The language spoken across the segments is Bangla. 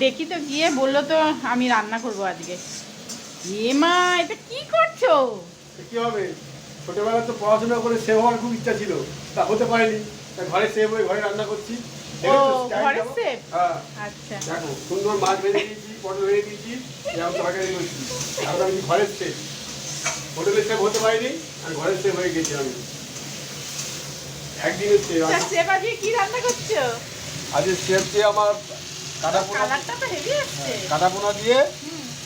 দেখি তো গিয়ে, বললো তো আমি রান্না করবো আজকে। এ মা, এটা কি করছো? কি হবে, ছোটবেলায় তো পড়াশোনা করে সেভ হওয়ার খুব ইচ্ছা ছিল, তা হতে পারেনি। তাই ঘরে সেভ হয়ে ঘরে রান্না করছি। ও, ঘরে সেভ। হ্যাঁ, আচ্ছা। দেখো সুন্দর মাছ ভেজে দিয়েছি, পটল ভেজে দিয়েছি, যেমন তরকারি করছি। এখন আমি ঘরের সেভ, হোটেলের সেভ হতে পারিনি, আর ঘরের সেভ হয়ে গেছি আমি। একদিনের সেভ। সেভ আজকে কি রান্না করছো? আজকে সেভ দিয়ে আমার কাটাপোনা, কালারটা তো হেভি আসছে। কাটাপোনা দিয়ে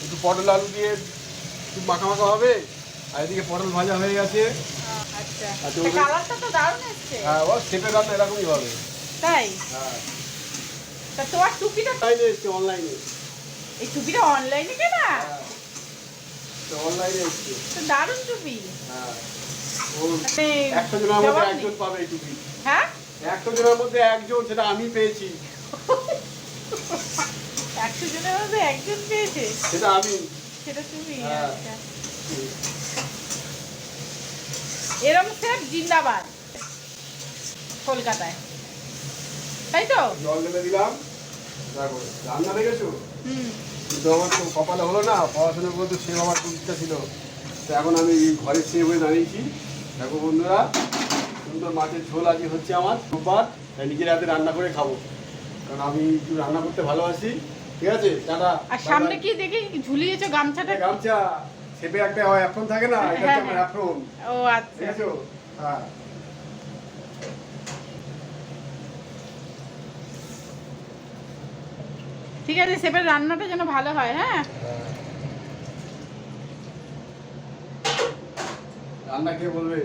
একটু পটল আলু দিয়ে একটু মাখা মাখা হবে। আর এদিকে পটল ভাজা হয়ে গেছে। আচ্ছা, আচ্ছা, কালারটা তো দারুণ আসছে। হ্যাঁ, ও সেভের রান্না এরকমই হবে। তাই? হ্যাঁ, তা তোমার টুপিটা, অনলাইনে এসছে, অনলাইনে। এই টুপিটা অনলাইনে কেনা? হ্যাঁ, তো অনলাইনে এসছে। তো দারুণ টুপি। হ্যাঁ, ও মানে 100 জনের মধ্যে জবাব নেই। একজন পাবে এই টুপি। হ্যাঁ, 100 জনের মধ্যে একজন, সেটা আমি পেয়েছি। 100 জনের মধ্যে একজন পেয়েছে, সেটা আমি। সেটা তুমি। হ্যাঁ। আচ্ছা, এরম সেভ জিন্দাবাদ কলকাতায়, তাই তো? জল ঢেলে দিলাম। দেখো রান্না দেখেছো, হুম। কিন্তু আমার তো কপালে হলো না, পড়াশোনা করতে সেভ আমার খুব ইচ্ছা ছিল। তো এখন আমি ঘরে সেভ হয়ে দাঁড়িয়েছি। দেখো বন্ধুরা, সুন্দর মাছের ঝোল আজকে হচ্ছে আমার রোববার, তাই নিজের হাতে রান্না করে খাবো, কারণ আমি একটু রান্না করতে ভালোবাসি। ঠিক আছে, টাটা। আর সামনে কি দেখি ঝুলিয়েছো গামছাটা? গামছা সেপে একটা অ্যাপ্রন থাকে না, এটা হচ্ছে আমার অ্যাপ্রন। ও আচ্ছা, দেখেছো? হ্যাঁ, ঠিক আছে, সেপের রান্নাটা যেন ভালো হয়। হ্যাঁ, রান্না খেয়ে বলবে।